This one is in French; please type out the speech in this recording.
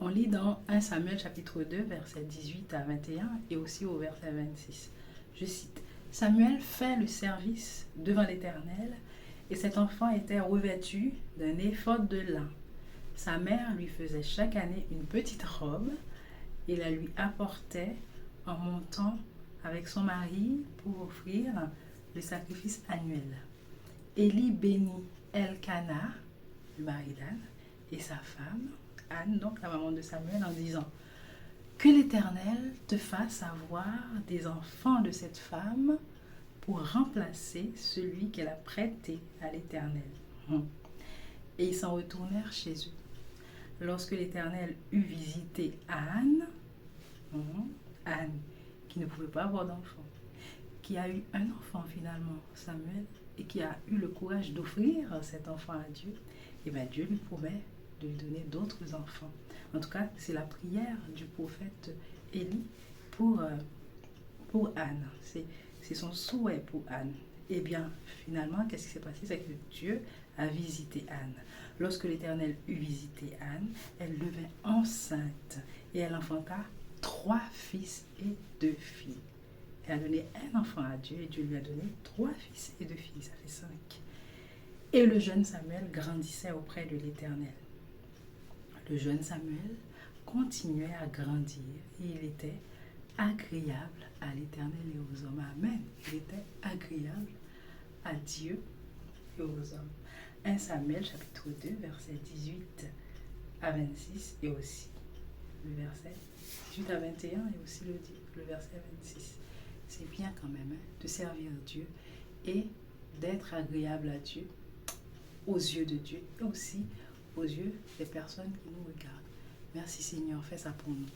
On lit dans 1 Samuel chapitre 2, versets 18 à 21 et aussi au verset 26. Je cite, « Samuel fait le service devant l'Éternel et cet enfant était revêtu d'un éphod de lin. Sa mère lui faisait chaque année une petite robe et la lui apportait en montant avec son mari pour offrir le sacrifice annuel. Élie bénit Elkana, le mari d'Anne, et sa femme, Anne, donc la maman de Samuel, en disant « Que l'Éternel te fasse avoir des enfants de cette femme pour remplacer celui qu'elle a prêté à l'Éternel. » Et ils s'en retournèrent chez eux. Lorsque l'Éternel eut visité Anne, Anne, qui ne pouvait pas avoir d'enfant, qui a eu un enfant finalement, Samuel, et qui a eu le courage d'offrir cet enfant à Dieu, et bien Dieu lui promet de lui donner d'autres enfants. En tout cas, c'est la prière du prophète Élie pour Anne. C'est son souhait pour Anne. Et bien, finalement, qu'est-ce qui s'est passé? C'est que Dieu a visité Anne. Lorsque l'Éternel eut visité Anne, elle devint enceinte et elle enfanta 3 fils et 2 filles. Elle a donné un enfant à Dieu et Dieu lui a donné 3 fils et 2 filles, ça fait 5. Et le jeune Samuel grandissait auprès de l'Éternel. Le jeune Samuel continuait à grandir et il était agréable à l'Éternel et aux hommes. Amen. Il était agréable à Dieu et aux hommes. 1 Samuel chapitre 2, verset 18 à 26 et aussi le verset 18 à 21 et aussi le verset 26. C'est bien quand même de servir Dieu et d'être agréable à Dieu, aux yeux de Dieu et aussi aux yeux des personnes qui nous regardent. Merci Seigneur, fais ça pour nous.